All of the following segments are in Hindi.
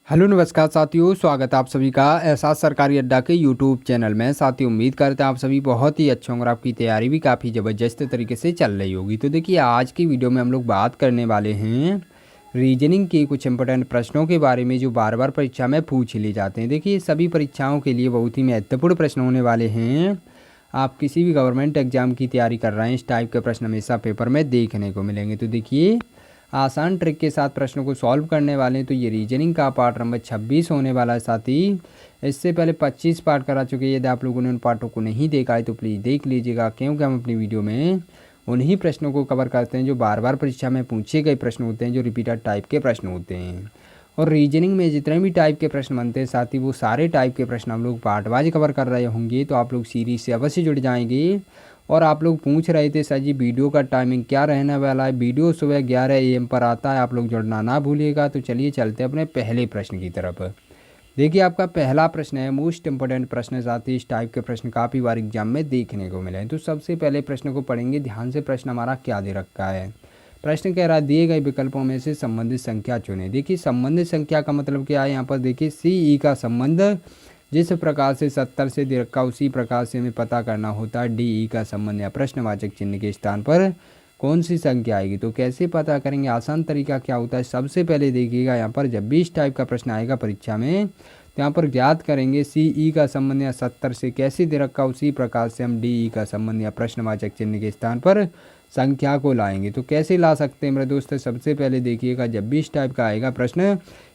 हेलो नमस्कार साथियों, स्वागत है आप सभी का एहसास सरकारी अड्डा के यूट्यूब चैनल में। साथियों, उम्मीद करते हैं आप सभी बहुत ही अच्छे होंगे और आपकी तैयारी भी काफ़ी ज़बरदस्त तरीके से चल रही होगी। तो देखिए, आज की वीडियो में हम लोग बात करने वाले हैं रीजनिंग के कुछ इंपॉर्टेंट प्रश्नों के बारे में जो बार बार परीक्षा में पूछ लिए जाते हैं। देखिए, सभी परीक्षाओं के लिए बहुत ही महत्वपूर्ण प्रश्न होने वाले हैं। आप किसी भी गवर्नमेंट एग्जाम की तैयारी कर रहे हैं, इस टाइप के प्रश्न हमेशा पेपर में देखने को मिलेंगे। तो देखिए, आसान ट्रिक के साथ प्रश्नों को सॉल्व करने वाले हैं। तो ये रीजनिंग का पार्ट नंबर 26 होने वाला है। साथ ही इससे पहले 25 पार्ट करा चुके हैं। यदि आप लोगों ने उन पार्टों को नहीं देखा है तो प्लीज़ देख लीजिएगा, क्योंकि हम अपनी वीडियो में उन्हीं प्रश्नों को कवर करते हैं जो बार बार परीक्षा में पूछे गए प्रश्न होते हैं, जो रिपीटेड टाइप के प्रश्न होते हैं। और रीजनिंग में जितने भी टाइप के प्रश्न बनते हैं, साथ ही वो सारे टाइप के प्रश्न हम लोग पार्ट वाइज कवर कर रहे होंगे। तो आप लोग सीरीज से अवश्य जुड़ जाएंगे। और आप लोग पूछ रहे थे सर जी वीडियो का टाइमिंग क्या रहने वाला है। वीडियो सुबह 11 AM पर आता है, आप लोग जुड़ना ना भूलिएगा। तो चलिए चलते हैं अपने पहले प्रश्न की तरफ। देखिए, आपका पहला प्रश्न है मोस्ट इंपॉर्टेंट प्रश्न है। साथ ही इस टाइप के प्रश्न काफ़ी बार एग्जाम में देखने को मिले हैं। तो सबसे पहले प्रश्न को पढ़ेंगे ध्यान से। प्रश्न हमारा क्या दे रखा है। प्रश्न कह रहा है दिए गए विकल्पों में से संबंधित संख्या चुनें। देखिए, संबंधित संख्या का मतलब क्या है। यहाँ पर देखिए CE का संबंध जिस प्रकार से 70 से दे रखा उसी प्रकार से हमें पता करना होता है DE का संबंध या प्रश्नवाचक चिन्ह के स्थान पर कौन सी संख्या आएगी। तो कैसे पता करेंगे, आसान तरीका क्या होता है। सबसे पहले देखिएगा, यहाँ पर जब भी इस टाइप का प्रश्न आएगा परीक्षा में तो यहाँ पर ज्ञात करेंगे CE का संबंध या 70 से कैसे दे रखा उसी प्रकार से हम DE का संबंध या प्रश्नवाचक चिन्ह के स्थान पर संख्या को लाएंगे। तो कैसे ला सकते हैं मेरे दोस्त। सबसे पहले देखिएगा, जब भी इस टाइप का आएगा प्रश्न,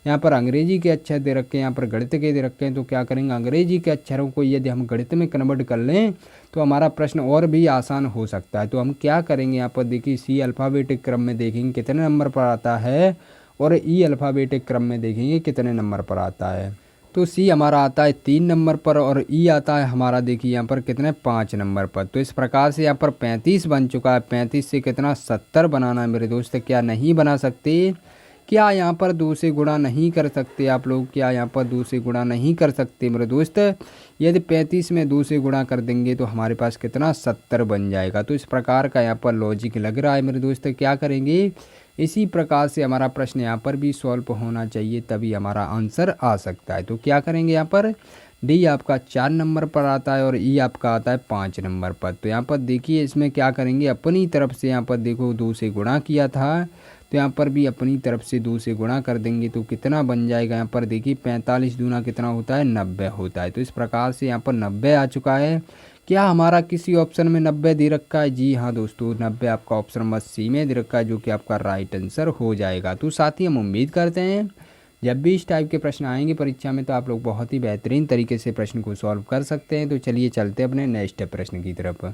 यहाँ पर अंग्रेजी के अक्षर दे रखे हैं, यहाँ पर गणित के दे रखे हैं। तो क्या करेंगे, अंग्रेजी के अक्षरों को यदि हम गणित में कन्वर्ट कर लें तो हमारा प्रश्न और भी आसान हो सकता है। तो हम क्या करेंगे, यहाँ पर देखिए C अल्फ़ाबेटिक क्रम में देखेंगे कितने नंबर पर आता है, और E अल्फ़ाबेटिक क्रम में देखेंगे कितने नंबर पर आता है। तो C हमारा आता है 3 नंबर पर और E आता है हमारा देखिए यहाँ पर कितने 5 नंबर पर। तो इस प्रकार से यहाँ पर 35 बन चुका है। 35 से कितना 70 बनाना है मेरे दोस्त। क्या नहीं बना सकते, क्या यहाँ पर 2 से गुणा नहीं कर सकते आप लोग। क्या यहाँ पर 2 से गुणा नहीं कर सकते मेरे दोस्त। यदि 35 में 2 से गुणा कर देंगे तो हमारे पास कितना 70 बन जाएगा। तो इस प्रकार का यहाँ पर लॉजिक लग रहा है मेरे दोस्त। क्या करेंगे, इसी प्रकार से हमारा प्रश्न यहाँ पर भी सॉल्व होना चाहिए, तभी हमारा आंसर आ सकता है। तो क्या करेंगे, यहाँ पर D आपका 4 नंबर पर आता है और E आपका आता है 5 नंबर पर। तो यहाँ पर देखिए इसमें क्या करेंगे, अपनी तरफ से यहाँ पर देखो 2 से गुणा किया था, तो यहाँ पर भी अपनी तरफ से 2 से गुणा कर देंगे तो कितना बन जाएगा। यहाँ पर देखिए 45 दूना कितना होता है 90 होता है। तो इस प्रकार से यहाँ पर 90 आ चुका है। क्या हमारा किसी ऑप्शन में 90 दे रखा है। जी हाँ दोस्तों, 90 आपका ऑप्शन नंबर C में दे रखा है, जो कि आपका राइट आंसर हो जाएगा। तो साथ ही हम उम्मीद करते हैं जब भी इस टाइप के प्रश्न आएंगे परीक्षा में तो आप लोग बहुत ही बेहतरीन तरीके से प्रश्न को सॉल्व कर सकते हैं। तो चलिए चलते हैं अपने नेक्स्ट प्रश्न की तरफ।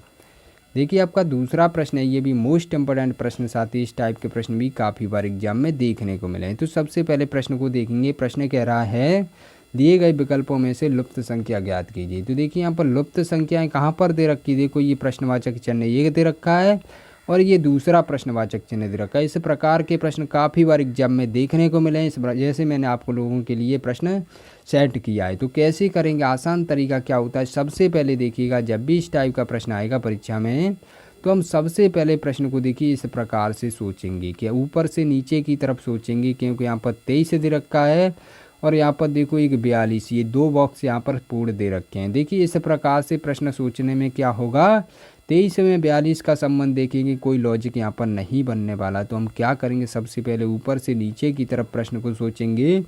देखिए, आपका दूसरा प्रश्न है, ये भी मोस्ट इंपॉर्टेंट प्रश्न। साथ ही इस टाइप के प्रश्न भी काफ़ी बार एग्जाम में देखने को मिले हैं। तो सबसे पहले प्रश्न को देखेंगे। प्रश्न कह रहा है दिए गए विकल्पों में से लुप्त संख्या ज्ञात कीजिए। तो देखिए यहाँ पर लुप्त संख्याएं कहाँ पर दे रखी, देखो ये प्रश्नवाचक चिन्ह ये दे रखा है और ये दूसरा प्रश्नवाचक चिन्ह दे रखा है। इस प्रकार के प्रश्न काफ़ी बार एग्जाम में देखने को मिले हैं। इस जैसे मैंने आपको लोगों के लिए प्रश्न सेट किया है। तो कैसे करेंगे, आसान तरीका क्या होता है। सबसे पहले देखिएगा, जब भी इस टाइप का प्रश्न आएगा परीक्षा में तो हम सबसे पहले प्रश्न को देखिए इस प्रकार से सोचेंगे कि ऊपर से नीचे की तरफ सोचेंगे, क्योंकि यहाँ पर 23 दे रखा है और यहाँ पर देखो एक 42, ये 2 बॉक्स यहाँ पर पूर्ण दे रखे हैं। देखिए इस प्रकार से प्रश्न सोचने में क्या होगा, 23 में 42 का संबंध देखेंगे, कोई लॉजिक यहाँ पर नहीं बनने वाला। तो हम क्या करेंगे, सबसे पहले ऊपर से नीचे की तरफ प्रश्न को सोचेंगे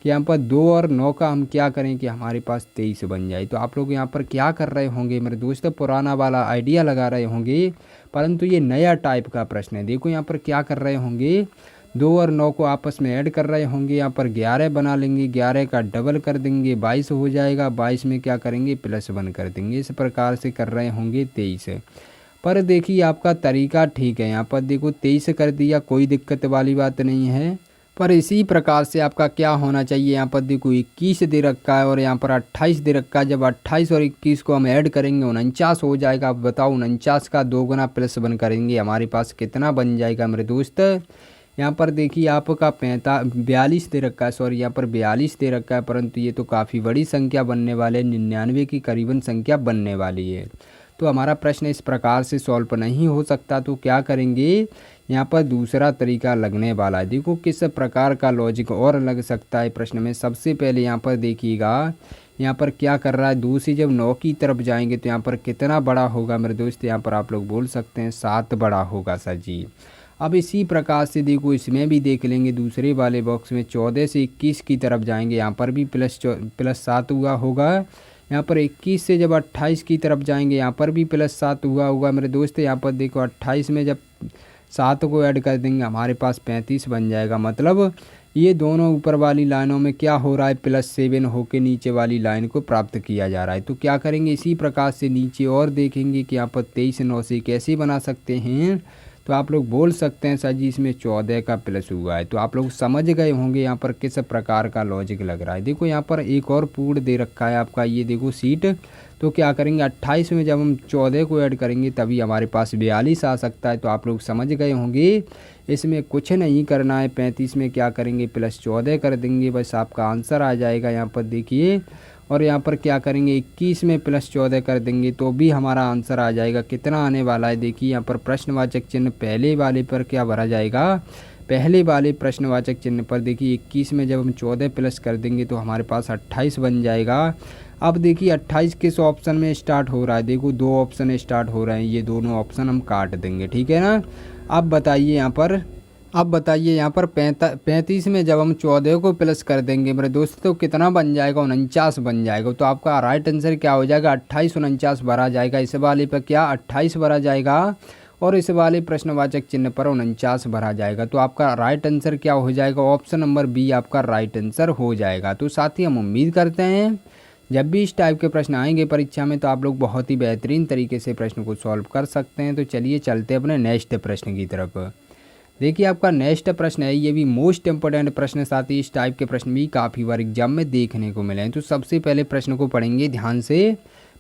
कि यहाँ पर 2 और 9 का हम क्या करें कि hमारे पास 23 बन जाए। तो आप लोग यहाँ पर क्या कर रहे होंगे मेरे दोस्त, पुराना वाला आइडिया लगा रहे होंगे, परंतु ये नया टाइप का प्रश्न है। देखो यहाँ पर क्या कर रहे होंगे, 2 और 9 को आपस में ऐड कर रहे होंगे। यहाँ पर 11 बना लेंगे, 11 का डबल कर देंगे 22 हो जाएगा, 22 में क्या करेंगे +1 कर देंगे। इस प्रकार से कर रहे होंगे 23। पर देखिए आपका तरीका ठीक है, यहाँ पर देखो 23 कर दिया, कोई दिक्कत वाली बात नहीं है। पर इसी प्रकार से आपका क्या होना चाहिए, यहाँ पर देखो 21 दे रखा है और यहाँ पर 28 दे रखा है। जब 28 और 21 को हम ऐड करेंगे 49 हो जाएगा। अब बताओ 49 का 2 गुना +1 करेंगे, हमारे पास कितना बन जाएगा मेरे दोस्त। यहाँ पर देखिए आपका 42 दे रखा है, सॉरी यहाँ पर 42 दे रखा है, परंतु ये तो काफ़ी बड़ी संख्या बनने वाले, 99 की करीबन संख्या बनने वाली है। तो हमारा प्रश्न इस प्रकार से सॉल्व नहीं हो सकता। तो क्या करेंगे, यहाँ पर दूसरा तरीका लगने वाला है। देखो किस प्रकार का लॉजिक और लग सकता है प्रश्न में। सबसे पहले यहाँ पर देखिएगा, यहाँ पर क्या कर रहा है, 2 से जब 9 की तरफ जाएंगे तो यहाँ पर कितना बड़ा होगा मेरे दोस्त। यहाँ पर आप लोग बोल सकते हैं 7 बड़ा होगा सर जी। अब इसी प्रकार से देखो इसमें भी देख लेंगे, दूसरे वाले बॉक्स में 14 से 21 की तरफ जाएंगे, यहाँ पर भी प्लस 7 हुआ होगा। यहाँ पर 21 से जब 28 की तरफ जाएंगे, यहाँ पर भी प्लस 7 हुआ होगा मेरे दोस्त। यहाँ पर देखो 28 में जब 7 को ऐड कर देंगे हमारे पास 35 बन जाएगा। मतलब ये दोनों ऊपर वाली लाइनों में क्या हो रहा है, +7 होके नीचे वाली लाइन को प्राप्त किया जा रहा है। तो क्या करेंगे, इसी प्रकार से नीचे और देखेंगे कि यहाँ पर 23 9 से कैसे बना सकते हैं। तो आप लोग बोल सकते हैं सर जी इसमें 14 का प्लस हुआ है। तो आप लोग समझ गए होंगे यहाँ पर किस प्रकार का लॉजिक लग रहा है। देखो यहाँ पर एक और पूर्ण दे रखा है आपका, ये देखो सीट। तो क्या करेंगे 28 में जब हम 14 को ऐड करेंगे तभी हमारे पास 42 आ सकता है। तो आप लोग समझ गए होंगे, इसमें कुछ नहीं करना है। 35 में क्या करेंगे, +14 कर देंगे, बस आपका आंसर आ जाएगा। यहाँ पर देखिए, और यहाँ पर क्या करेंगे 21 में +14 कर देंगे तो भी हमारा आंसर आ जाएगा। कितना आने वाला है देखिए, यहाँ पर प्रश्नवाचक चिन्ह पहले वाले पर क्या भरा जाएगा, पहले वाले प्रश्नवाचक चिन्ह पर देखिए 21 में जब हम 14 प्लस कर देंगे तो हमारे पास 28 बन जाएगा। अब देखिए 28 किस ऑप्शन में स्टार्ट हो रहा है, देखो 2 ऑप्शन स्टार्ट हो रहे हैं, ये दोनों ऑप्शन हम काट देंगे, ठीक है ना। अब बताइए यहाँ पर, अब बताइए यहाँ पर 35 में जब हम 14 को प्लस कर देंगे मेरे दोस्त तो कितना बन जाएगा, 49 बन जाएगा। तो आपका राइट आंसर क्या हो जाएगा, 28 49 भरा जाएगा। इस वाले पर क्या 28 भरा जाएगा और इस वाले प्रश्नवाचक चिन्ह पर 49 भरा जाएगा। तो आपका राइट आंसर क्या हो जाएगा, ऑप्शन नंबर बी आपका राइट आंसर हो जाएगा। तो साथ ही हम उम्मीद करते हैं जब भी इस टाइप के प्रश्न आएंगे परीक्षा में तो आप लोग बहुत ही बेहतरीन तरीके से प्रश्न को सॉल्व कर सकते हैं। तो चलिए चलते हैं अपने नेक्स्ट प्रश्न की तरफ। देखिए आपका नेक्स्ट प्रश्न है, ये भी मोस्ट इंपोर्टेंट प्रश्न, साथ ही इस टाइप के प्रश्न भी काफ़ी बार एग्जाम में देखने को मिले हैं। तो सबसे पहले प्रश्न को पढ़ेंगे ध्यान से।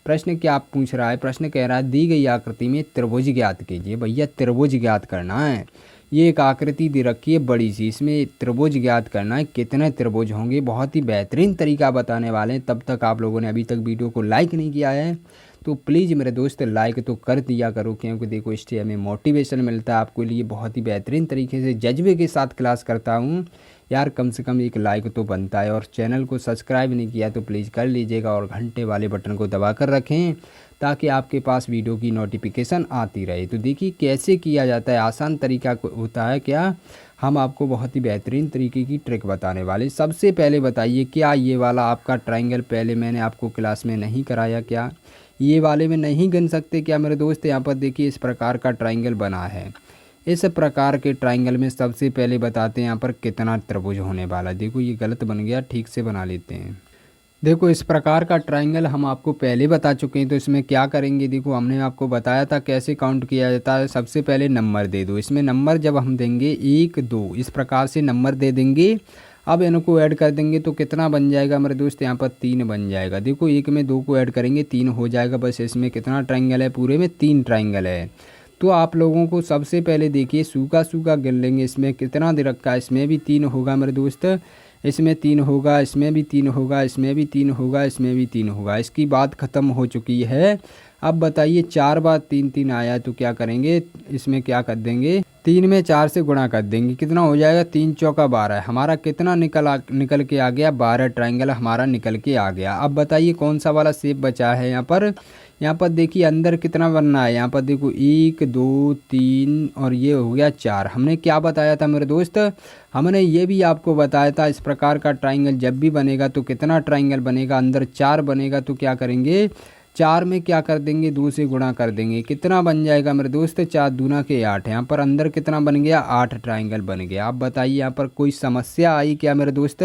प्रश्न क्या पूछ रहा है, प्रश्न कह रहा है दी गई आकृति में त्रिभुज ज्ञात कीजिए। भैया त्रिभुज ज्ञात करना है, ये एक आकृति दे रखी है बड़ी सी, इसमें त्रिभुज ज्ञात करना है। कितने त्रिभुज होंगे, बहुत ही बेहतरीन तरीका बताने वाले हैं। तब तक आप लोगों ने अभी तक वीडियो को लाइक नहीं किया है तो प्लीज़ मेरे दोस्त लाइक तो कर दिया करो, क्योंकि देखो इससे हमें मोटिवेशन मिलता है। आपके लिए बहुत ही बेहतरीन तरीके से जज्बे के साथ क्लास करता हूँ यार, कम से कम एक लाइक तो बनता है। और चैनल को सब्सक्राइब नहीं किया तो प्लीज़ कर लीजिएगा और घंटे वाले बटन को दबा कर रखें ताकि आपके पास वीडियो की नोटिफिकेशन आती रहे। तो देखिए कैसे किया जाता है, आसान तरीका होता है क्या, हम आपको बहुत ही बेहतरीन तरीके की ट्रिक बताने वाले। सबसे पहले बताइए क्या ये वाला आपका ट्रायंगल पहले मैंने आपको क्लास में नहीं कराया क्या, ये वाले में नहीं गिन सकते क्या मेरे दोस्त। यहाँ पर देखिए इस प्रकार का ट्रायंगल बना है, इस प्रकार के ट्रायंगल में सबसे पहले बताते हैं यहाँ पर कितना त्रिभुज होने वाला। देखो ये गलत बन गया, ठीक से बना लेते हैं। देखो इस प्रकार का ट्रायंगल हम आपको पहले बता चुके हैं। तो इसमें क्या करेंगे, देखो हमने आपको बताया था कैसे काउंट किया जाता है। सबसे पहले नंबर दे दो, इसमें नंबर जब हम देंगे 1 2 इस प्रकार से नंबर दे देंगे। अब इनको ऐड कर देंगे तो कितना बन जाएगा मेरे दोस्त, यहाँ पर 3 बन जाएगा। देखो 1 में 2 को ऐड करेंगे 3 हो जाएगा। बस इसमें कितना ट्रायंगल है, पूरे में 3 ट्रायंगल है। तो आप लोगों को सबसे पहले देखिए सूखा सूखा गिन लेंगे, इसमें कितना दे रखा है, इसमें भी 3 होगा मेरे दोस्त, इसमें 3 होगा, इसमें भी 3 होगा, इसमें भी 3 होगा, इसमें भी 3 होगा। इसकी बात ख़त्म हो चुकी है। अब बताइए 4 बार 3 3 आया तो क्या करेंगे, इसमें क्या कर देंगे, 3 में 4 से गुणा कर देंगे, कितना हो जाएगा 3 चौका 12। हमारा कितना निकल के आ गया, 12 ट्रायंगल हमारा निकल के आ गया। अब बताइए कौन सा वाला शेप बचा है यहाँ पर देखिए अंदर कितना बनना है। यहाँ पर देखो 1 2 3 और ये हो गया 4। हमने क्या बताया था मेरे दोस्त, हमने ये भी आपको बताया था इस प्रकार का ट्रायंगल जब भी बनेगा तो कितना ट्रायंगल बनेगा, अंदर 4 बनेगा। तो क्या करेंगे 4 में क्या कर देंगे, 2 से गुणा कर देंगे, कितना बन जाएगा मेरे दोस्त, 4 दूना के 8। यहाँ पर अंदर कितना बन गया, 8 ट्रायंगल बन गया। आप बताइए यहाँ पर कोई समस्या आई क्या मेरे दोस्त,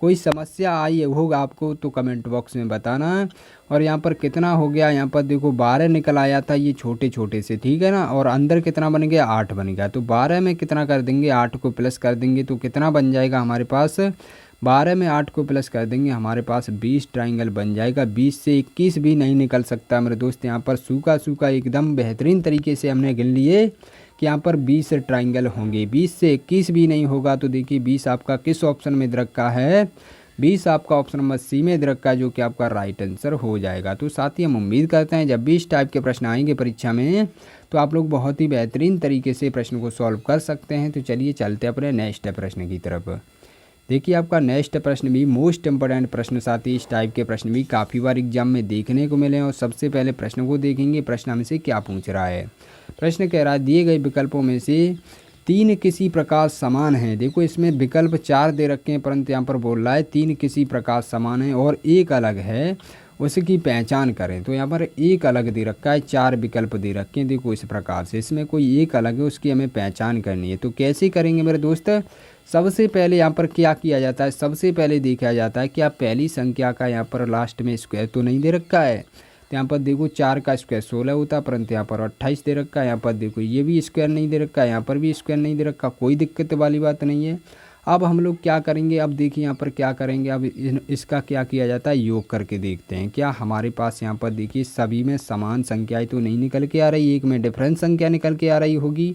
कोई समस्या आई होगा आपको तो कमेंट बॉक्स में बताना। और यहाँ पर कितना हो गया, यहाँ पर देखो 12 निकल आया था, ये छोटे छोटे से, ठीक है ना। और अंदर कितना बन गया, 8 बन गया। तो 12 में कितना कर देंगे, 8 को प्लस कर देंगे तो कितना बन जाएगा हमारे पास, 12 में 8 को प्लस कर देंगे हमारे पास 20 ट्रायंगल बन जाएगा। 20 से 21 भी नहीं निकल सकता मेरे दोस्त। यहाँ पर सूखा सूखा एकदम बेहतरीन तरीके से हमने गिन लिए कि यहाँ पर 20 ट्रायंगल होंगे, 20 से 21 भी नहीं होगा। तो देखिए 20 आपका किस ऑप्शन में रखा है, 20 आपका ऑप्शन नंबर सी में दे रखा है, जो कि आपका राइट आंसर हो जाएगा। तो साथ ही हम उम्मीद करते हैं जब भी इस टाइप के प्रश्न आएंगे परीक्षा में तो आप लोग बहुत ही बेहतरीन तरीके से प्रश्न को सॉल्व कर सकते हैं। तो चलिए चलते अपने नेक्स्ट प्रश्न की तरफ। देखिए आपका नेक्स्ट प्रश्न भी मोस्ट इंपोर्टेंट प्रश्न, साथ ही इस टाइप के प्रश्न भी काफ़ी बार एग्जाम में देखने को मिले हैं। और सबसे पहले प्रश्न को देखेंगे, प्रश्न हमसे क्या पूछ रहा है। प्रश्न कह रहा है दिए गए विकल्पों में से 3 किसी प्रकार समान हैं। देखो इसमें विकल्प 4 दे रखे हैं, परंतु यहाँ पर बोल रहा है 3 किसी प्रकार समान है और एक अलग है, उसकी पहचान करें। तो यहाँ पर एक अलग दे रखा है, 4 विकल्प दे रखे हैं। देखो इस प्रकार से इसमें कोई एक अलग है, उसकी हमें पहचान करनी है। तो कैसे करेंगे मेरे दोस्त, सबसे पहले यहाँ पर क्या किया जाता है, सबसे पहले देखा जाता है कि आप पहली संख्या का यहाँ पर लास्ट में स्क्वायर तो नहीं दे रखा है। तो यहाँ पर देखो 4 का स्क्वायर 16 होता है, परंतु यहाँ पर 28 दे रखा है। यहाँ पर देखो ये भी स्क्वायर नहीं दे रखा है, यहाँ पर भी स्क्वायर नहीं दे रखा, कोई दिक्कत वाली बात नहीं है। अब हम लोग क्या करेंगे, अब देखिए यहाँ पर क्या करेंगे, अब इसका क्या किया जाता है, योग करके देखते हैं। क्या हमारे पास यहाँ पर देखिए सभी में समान संख्याएँ तो नहीं निकल के आ रही, एक में डिफरेंस संख्या निकल के आ रही होगी।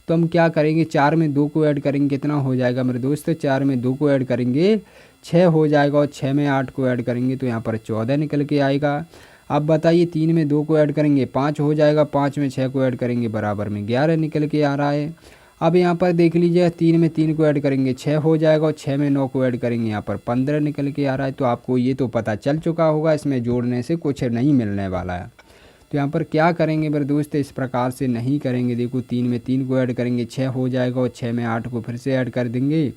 तो हम क्या करेंगे, 4 में 2 को ऐड करेंगे, कितना हो जाएगा मेरे दोस्त, 4 में 2 को ऐड करेंगे 6 हो जाएगा, और 6 में 8 को ऐड करेंगे तो यहाँ पर 14 निकल के आएगा। अब बताइए 3 में 2 को ऐड करेंगे 5 हो जाएगा, 5 में 6 को ऐड करेंगे बराबर में 11 निकल के आ रहा है। अब यहाँ पर देख लीजिए 3 में 3 को ऐड करेंगे 6 हो जाएगा, और 6 में 9 को ऐड करेंगे यहाँ पर 15 निकल के आ रहा है। तो आपको ये तो पता चल चुका होगा, इसमें जोड़ने से कुछ नहीं मिलने वाला है। तो यहाँ पर क्या करेंगे मेरे दोस्त, इस प्रकार से नहीं करेंगे। देखो 3 में 3 को ऐड करेंगे 6 हो जाएगा, और 6 में 8 को फिर से ऐड कर देंगे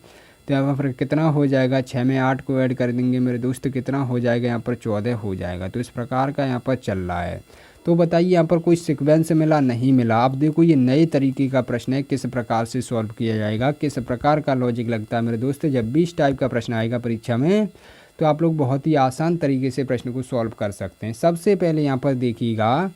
तो यहाँ पर कितना हो जाएगा, 6 में 8 को ऐड कर देंगे मेरे दोस्त, कितना हो जाएगा यहाँ पर 14 हो जाएगा। तो इस प्रकार का यहाँ पर चल रहा है। तो बताइए यहाँ पर कोई सीक्वेंस मिला, नहीं मिला। अब देखो ये नए तरीके का प्रश्न है, किस प्रकार से सॉल्व किया जाएगा, किस प्रकार का लॉजिक लगता है मेरे दोस्त। जब भी इस टाइप का प्रश्न आएगा परीक्षा में तो आप लोग बहुत ही आसान तरीके से प्रश्न को सॉल्व कर सकते हैं। सबसे पहले यहाँ पर देखिएगा,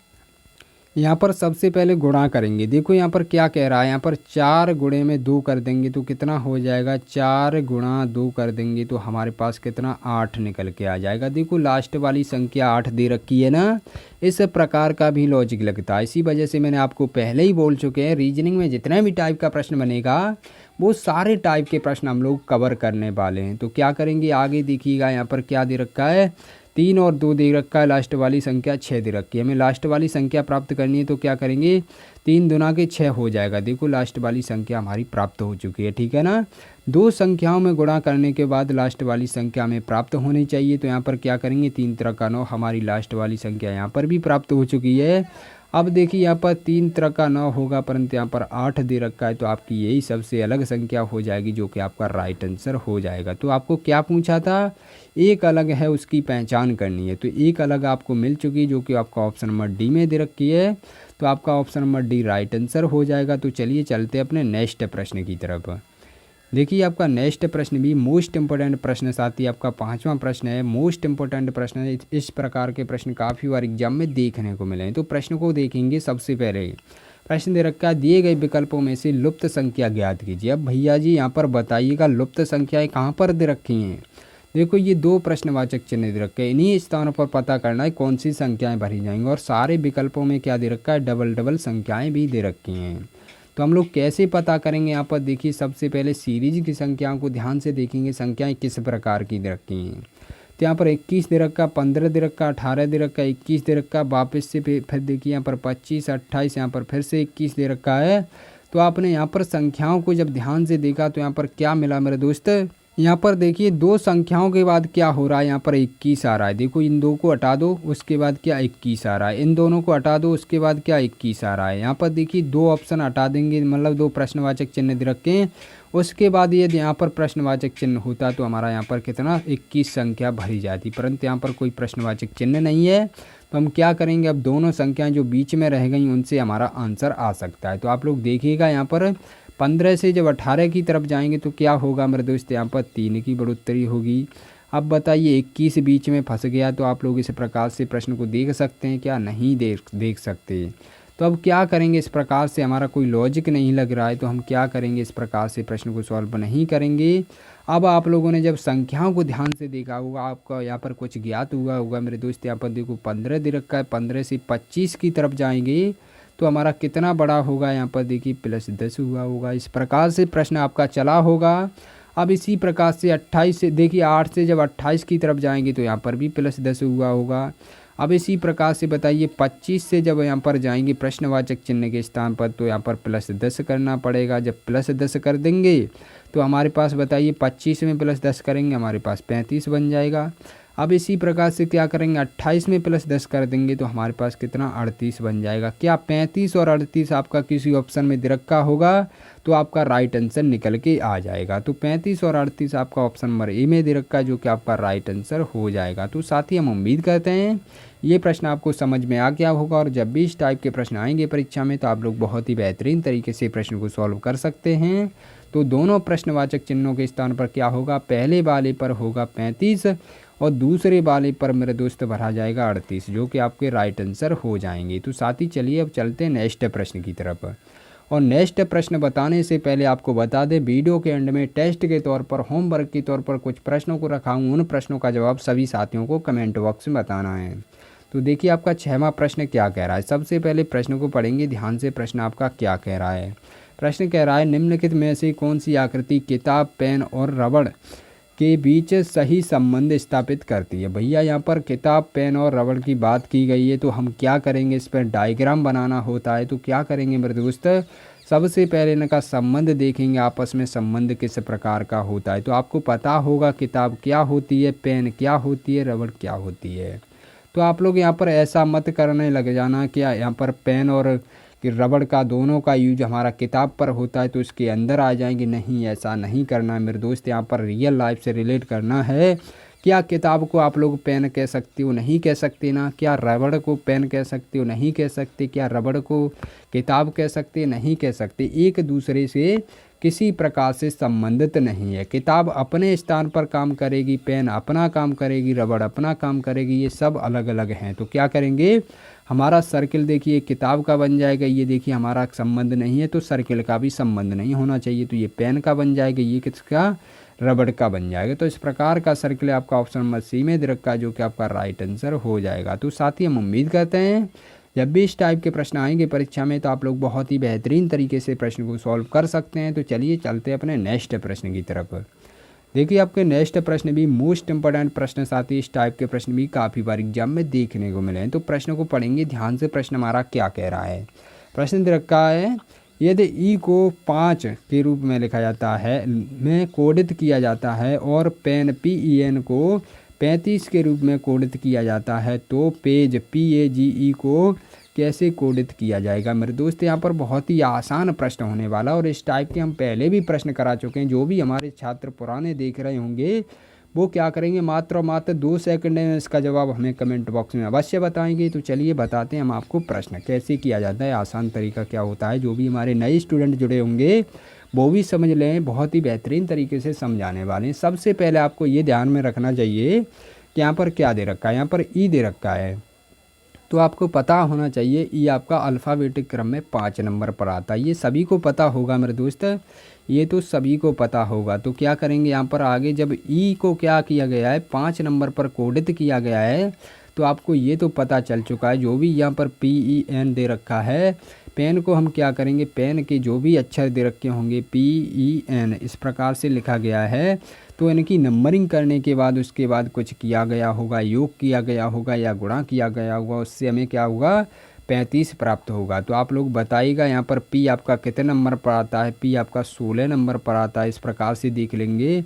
यहाँ पर सबसे पहले गुणा करेंगे। देखो यहाँ पर क्या कह रहा है, यहाँ पर 4 गुणे में 2 कर देंगे तो कितना हो जाएगा, 4 गुणा 2 कर देंगे तो हमारे पास कितना 8 निकल के आ जाएगा। देखो लास्ट वाली संख्या 8 दे रखी है ना, इस प्रकार का भी लॉजिक लगता है। इसी वजह से मैंने आपको पहले ही बोल चुके हैं, रीजनिंग में जितना भी टाइप का प्रश्न बनेगा वो सारे टाइप के प्रश्न हम लोग कवर करने वाले हैं। तो क्या करेंगे, आगे देखिएगा यहाँ पर क्या दे रखा है, 3 और 2 दे रखा है, लास्ट वाली संख्या 6 दे रखी है। हमें लास्ट वाली संख्या प्राप्त करनी है तो क्या करेंगे, 3 दूना के 6 हो जाएगा। देखो लास्ट वाली संख्या हमारी प्राप्त हो चुकी है, ठीक है ना। 2 संख्याओं में गुणा करने के बाद लास्ट वाली संख्या हमें प्राप्त होनी चाहिए। तो यहाँ पर क्या करेंगे, 3 तरह का 9, हमारी लास्ट वाली संख्या यहाँ पर भी प्राप्त हो चुकी है। अब देखिए यहाँ पर 3 तरह का 9 होगा, परंतु यहाँ पर 8 दे रखा है, तो आपकी यही सबसे अलग संख्या हो जाएगी, जो कि आपका राइट आंसर हो जाएगा। तो आपको क्या पूछा था, एक अलग है उसकी पहचान करनी है। तो एक अलग आपको मिल चुकी, जो कि आपका ऑप्शन नंबर डी में दे रखी है। तो आपका option number D right answer हो जाएगा। तो चलिए चलते अपने नेक्स्ट प्रश्न की तरफ। देखिए आपका नेक्स्ट प्रश्न भी मोस्ट इंपोर्टेंट प्रश्न, साथ ही आपका 5वां प्रश्न है, मोस्ट इंपोर्टेंट प्रश्न है। इस प्रकार के प्रश्न काफ़ी बार एग्जाम में देखने को मिले हैं। तो प्रश्न को देखेंगे। सबसे पहले प्रश्न दे रखा है, दिए गए विकल्पों में से लुप्त संख्या ज्ञात कीजिए। अब भैया जी यहाँ पर बताइएगा लुप्त संख्याएं कहाँ पर दे रखी हैं। देखो ये 2 प्रश्नवाचक चिन्ह दे रखे हैं, इन्हीं स्थानों पर पता करना है कौन सी संख्याएं भरी जाएंगी। और सारे विकल्पों में क्या दे रखा है, डबल डबल संख्याएं भी दे रखी हैं। तो हम लोग कैसे पता करेंगे, यहाँ पर देखिए सबसे पहले सीरीज की संख्याओं को ध्यान से देखेंगे, संख्याएं किस प्रकार की दे रखी हैं। तो यहाँ पर 21 दे रखा, 15 दे रखा, 18 दे रखा, 21 दे रखा, वापस से फिर देखिए यहाँ पर 25, 28, यहाँ पर फिर से 21 दे रखा है। तो आपने यहाँ पर संख्याओं को जब ध्यान से देखा तो यहाँ पर क्या मिला मेरे दोस्त, यहाँ पर देखिए 2 संख्याओं के बाद क्या हो रहा है, यहाँ पर 21 आ रहा है। देखो इन 2 को हटा दो, उसके बाद क्या 21 आ रहा है, इन दोनों को हटा दो, उसके बाद क्या 21 आ रहा है। यहाँ पर देखिए 2 ऑप्शन हटा देंगे, मतलब 2 प्रश्नवाचक चिन्ह दे रखे हैं, उसके बाद यदि यहाँ पर प्रश्नवाचक चिन्ह होता तो हमारा यहाँ पर कितना 21 संख्या भरी जाती, परंतु यहाँ पर कोई प्रश्नवाचक चिन्ह नहीं है। तो हम क्या करेंगे, अब दोनों संख्याएं जो बीच में रह गई उनसे हमारा आंसर आ सकता है। तो आप लोग देखिएगा यहाँ पर 15 से जब 18 की तरफ जाएंगे तो क्या होगा मेरे दोस्त, यहाँ पर 3 की बढ़ोतरी होगी। अब बताइए 21 बीच में फंस गया, तो आप लोग इस प्रकार से प्रश्न को देख सकते हैं, क्या नहीं देख सकते। तो अब क्या करेंगे, इस प्रकार से हमारा कोई लॉजिक नहीं लग रहा है, तो हम क्या करेंगे, इस प्रकार से प्रश्न को सॉल्व नहीं करेंगे। अब आप लोगों ने जब संख्याओं को ध्यान से देखा होगा, आपका यहाँ पर कुछ ज्ञात हुआ होगा मेरे दोस्त। यहाँ पर देखो 15 दे रखा है, 15 से 25 की तरफ जाएंगे तो हमारा कितना बड़ा होगा, यहाँ पर देखिए +10 हुआ होगा। इस प्रकार से प्रश्न आपका चला होगा। अब इसी प्रकार से 28 से देखिए 8 से जब 28 की तरफ जाएंगे तो यहाँ पर भी +10 हुआ होगा। अब इसी प्रकार से बताइए 25 से जब यहाँ पर जाएंगे प्रश्नवाचक चिन्ह के स्थान पर तो यहाँ पर +10 करना पड़ेगा। जब +10 कर देंगे तो हमारे पास बताइए 25 में +10 करेंगे हमारे पास 35 बन जाएगा। अब इसी प्रकार से क्या करेंगे 28 में +10 कर देंगे तो हमारे पास कितना 38 बन जाएगा। क्या 35 और 38 आपका किसी ऑप्शन में दे रखा होगा तो आपका राइट आंसर निकल के आ जाएगा। तो 35 और 38 आपका ऑप्शन नंबर ए में दे रखा है जो कि आपका राइट आंसर हो जाएगा। तो साथ ही हम उम्मीद करते हैं ये प्रश्न आपको समझ में आ गया होगा और जब भी इस टाइप के प्रश्न आएंगे परीक्षा में तो आप लोग बहुत ही बेहतरीन तरीके से प्रश्न को सॉल्व कर सकते हैं। तो दोनों प्रश्नवाचक चिन्हों के स्थान पर क्या होगा, पहले वाले पर होगा 35 और दूसरे वाले पर मेरे दोस्त भरा जाएगा 38 जो कि आपके राइट आंसर हो जाएंगे। तो साथ ही चलिए अब चलते हैं नेक्स्ट प्रश्न की तरफ। और नेक्स्ट प्रश्न बताने से पहले आपको बता दें वीडियो के एंड में टेस्ट के तौर पर होमवर्क के तौर पर कुछ प्रश्नों को रखा हूँ। उन प्रश्नों का जवाब सभी साथियों को कमेंट बॉक्स में बताना है। तो देखिए आपका 6वां प्रश्न क्या कह रहा है। सबसे पहले प्रश्न को पढ़ेंगे ध्यान से। प्रश्न आपका क्या कह रहा है। प्रश्न कह रहा है निम्नलिखित में से कौन सी आकृति किताब, पेन और रबड़ के बीच सही संबंध स्थापित करती है। भैया यहाँ पर किताब, पेन और रबड़ की बात की गई है तो हम क्या करेंगे, इस पर डायग्राम बनाना होता है। तो क्या करेंगे मेरे दोस्त, सबसे पहले इनका संबंध देखेंगे, आपस में संबंध किस प्रकार का होता है। तो आपको पता होगा किताब क्या होती है, पेन क्या होती है, रबड़ क्या होती है। तो आप लोग यहाँ पर ऐसा मत करने लग जाना कि यहाँ पर पेन और कि रबड़ का दोनों का यूज हमारा किताब पर होता है तो इसके अंदर आ जाएंगे। नहीं, ऐसा नहीं करना है मेरे दोस्त। यहाँ पर रियल लाइफ से रिलेट करना है। क्या किताब को आप लोग पेन कह सकते हो, नहीं कह सकते ना। क्या रबड़ को पेन कह सकते हो, नहीं कह सकते। क्या रबड़ को किताब कह सकते, नहीं कह सकते। एक दूसरे से किसी प्रकार से संबंधित नहीं है। किताब अपने स्थान पर काम करेगी, पेन अपना काम करेगी, रबड़ अपना काम करेगी, ये सब अलग अलग हैं। तो क्या करेंगे, हमारा सर्किल देखिए किताब का बन जाएगा, ये देखिए हमारा संबंध नहीं है तो सर्किल का भी संबंध नहीं होना चाहिए। तो ये पेन का बन जाएगा, ये किसका, रबड़ का बन जाएगा। तो इस प्रकार का सर्किल आपका ऑप्शन नंबर सी में दे रखा है जो कि आपका राइट आंसर हो जाएगा। तो साथ ही हम उम्मीद करते हैं जब भी इस टाइप के प्रश्न आएंगे परीक्षा में तो आप लोग बहुत ही बेहतरीन तरीके से प्रश्न को सॉल्व कर सकते हैं। तो चलिए चलते हैं अपने नेक्स्ट प्रश्न की तरफ। देखिए आपके नेक्स्ट प्रश्न भी मोस्ट इंपॉर्टेंट प्रश्न, साथ ही इस टाइप के प्रश्न भी काफ़ी बार एग्जाम में देखने को मिले हैं। तो प्रश्न को पढ़ेंगे ध्यान से। प्रश्न हमारा क्या कह रहा है। प्रश्न दे रखा है यदि ई को 5 के रूप में लिखा जाता है में कोडित किया जाता है और पेन PEN को 35 के रूप में कोडित किया जाता है तो पेज PAGE को कैसे कोडित किया जाएगा। मेरे दोस्त यहाँ पर बहुत ही आसान प्रश्न होने वाला और इस टाइप के हम पहले भी प्रश्न करा चुके हैं। जो भी हमारे छात्र पुराने देख रहे होंगे वो क्या करेंगे, मात्र और मात्र 2 सेकंड में इसका जवाब हमें कमेंट बॉक्स में अवश्य बताएंगे। तो चलिए बताते हैं हम आपको प्रश्न कैसे किया जाता है, आसान तरीका क्या होता है। जो भी हमारे नए स्टूडेंट जुड़े होंगे वो भी समझ लें, बहुत ही बेहतरीन तरीके से समझाने वाले हैं। सबसे पहले आपको ये ध्यान में रखना चाहिए कि यहाँ पर क्या दे रखा है, यहाँ पर ई दे रखा है तो आपको पता होना चाहिए ई आपका अल्फ़ाबेटिक क्रम में 5 नंबर पर आता है। ये सभी को पता होगा मेरे दोस्त, ये तो सभी को पता होगा। तो क्या करेंगे यहाँ पर आगे जब ई को क्या किया गया है 5 नंबर पर कोडित किया गया है तो आपको ये तो पता चल चुका है। जो भी यहाँ पर PEN दे रखा है, पेन को हम क्या करेंगे, पेन के जो भी अक्षर दे रखे होंगे PEN इस प्रकार से लिखा गया है तो इनकी नंबरिंग करने के बाद उसके बाद कुछ किया गया होगा, योग किया गया होगा या गुणा किया गया होगा, उससे हमें क्या होगा 35 प्राप्त होगा। तो आप लोग बताइएगा यहाँ पर P आपका कितने नंबर पर आता है। P आपका 16 नंबर पर आता है, इस प्रकार से देख लेंगे।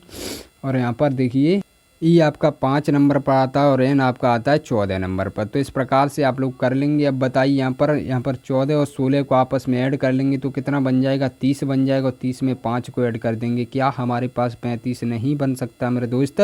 और यहाँ पर देखिए ई आपका 5 नंबर पर आता है और एन आपका आता है 14 नंबर पर। तो इस प्रकार से आप लोग कर लेंगे। अब बताइए यहाँ पर 14 और 16 को आपस में ऐड कर लेंगे तो कितना बन जाएगा, 30 बन जाएगा। और 30 में 5 को ऐड कर देंगे। क्या हमारे पास 35 नहीं बन सकता मेरे दोस्त,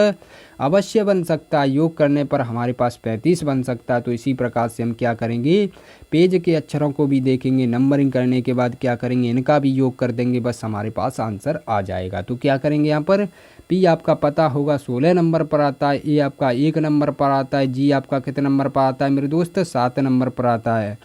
अवश्य बन सकता है। योग करने पर हमारे पास 35 बन सकता है। तो इसी प्रकार से हम क्या करेंगे, पेज के अक्षरों को भी देखेंगे, नंबरिंग करने के बाद क्या करेंगे, इनका भी योग कर देंगे, बस हमारे पास आंसर आ जाएगा। तो क्या करेंगे यहाँ पर P आपका पता होगा 16 नंबर पर आता है, A आपका 1 नंबर पर आता है, G आपका कितने नंबर पर आता है मेरे दोस्त 7 नंबर पर आता है,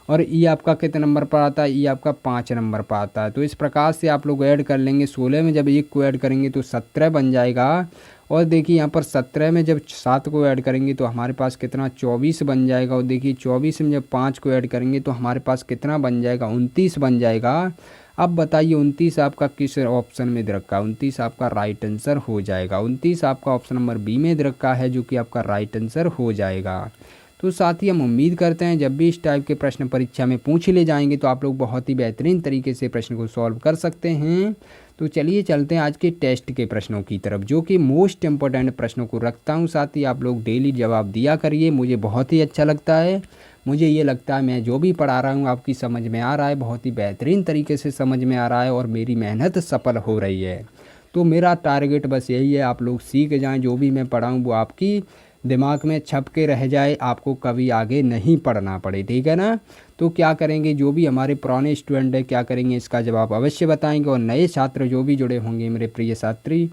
और E आपका कितने नंबर पर आता है, E आपका 5 नंबर पर आता है। तो इस प्रकार से आप लोग ऐड कर लेंगे। 16 में जब 1 को ऐड करेंगे तो 17 बन जाएगा। और देखिए यहाँ पर 17 में जब 7 को ऐड करेंगे तो हमारे पास कितना 24 बन जाएगा। और देखिए 24 में जब 5 को ऐड करेंगे तो हमारे पास कितना बन जाएगा 29 बन जाएगा। अब बताइए 29 आपका किस ऑप्शन में दे रखा है? 29 आपका राइट आंसर हो जाएगा। 29 आपका ऑप्शन नंबर बी में दे रखा है, जो कि आपका राइट आंसर हो जाएगा। तो साथ ही हम उम्मीद करते हैं जब भी इस टाइप के प्रश्न परीक्षा में पूछ ले जाएंगे तो आप लोग बहुत ही बेहतरीन तरीके से प्रश्न को सॉल्व कर सकते हैं। तो चलिए चलते हैं आज के टेस्ट के प्रश्नों की तरफ, जो कि मोस्ट इंपॉर्टेंट प्रश्नों को रखता हूं। साथ ही आप लोग डेली जवाब दिया करिए, मुझे बहुत ही अच्छा लगता है। मुझे ये लगता है मैं जो भी पढ़ा रहा हूँ आपकी समझ में आ रहा है, बहुत ही बेहतरीन तरीके से समझ में आ रहा है और मेरी मेहनत सफल हो रही है। तो मेरा टारगेट बस यही है, आप लोग सीख जाएं, जो भी मैं पढ़ाऊँ वो आपकी दिमाग में छप के रह जाए, आपको कभी आगे नहीं पढ़ना पड़े, ठीक है ना। तो क्या करेंगे, जो भी हमारे पुराने स्टूडेंट है क्या करेंगे, इसका जवाब अवश्य बताएंगे। और नए छात्र जो भी जुड़े होंगे मेरे प्रिय छात्री,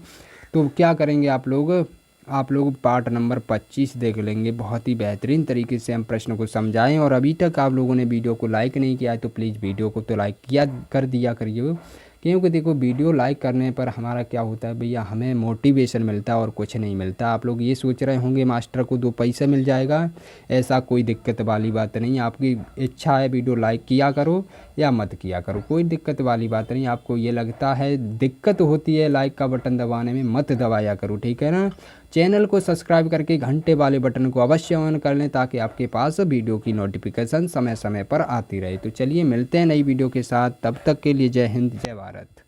तो क्या करेंगे आप लोग पार्ट नंबर 25 देख लेंगे। बहुत ही बेहतरीन तरीके से हम प्रश्न को समझाएं। और अभी तक आप लोगों ने वीडियो को लाइक नहीं किया है तो प्लीज़ वीडियो को तो लाइक कर दिया करिए, क्योंकि देखो वीडियो लाइक करने पर हमारा क्या होता है भैया, हमें मोटिवेशन मिलता है और कुछ नहीं मिलता। आप लोग ये सोच रहे होंगे मास्टर को 2 पैसे मिल जाएगा, ऐसा कोई दिक्कत वाली बात नहीं। आपकी इच्छा है वीडियो लाइक किया करो या मत किया करो, कोई दिक्कत वाली बात नहीं। आपको ये लगता है दिक्कत होती है लाइक का बटन दबाने में, मत दबाया करो, ठीक है ना। चैनल को सब्सक्राइब करके घंटे वाले बटन को अवश्य ऑन कर लें, ताकि आपके पास वीडियो की नोटिफिकेशन समय समय पर आती रहे। तो चलिए मिलते हैं नई वीडियो के साथ, तब तक के लिए जय हिंद जय भारत।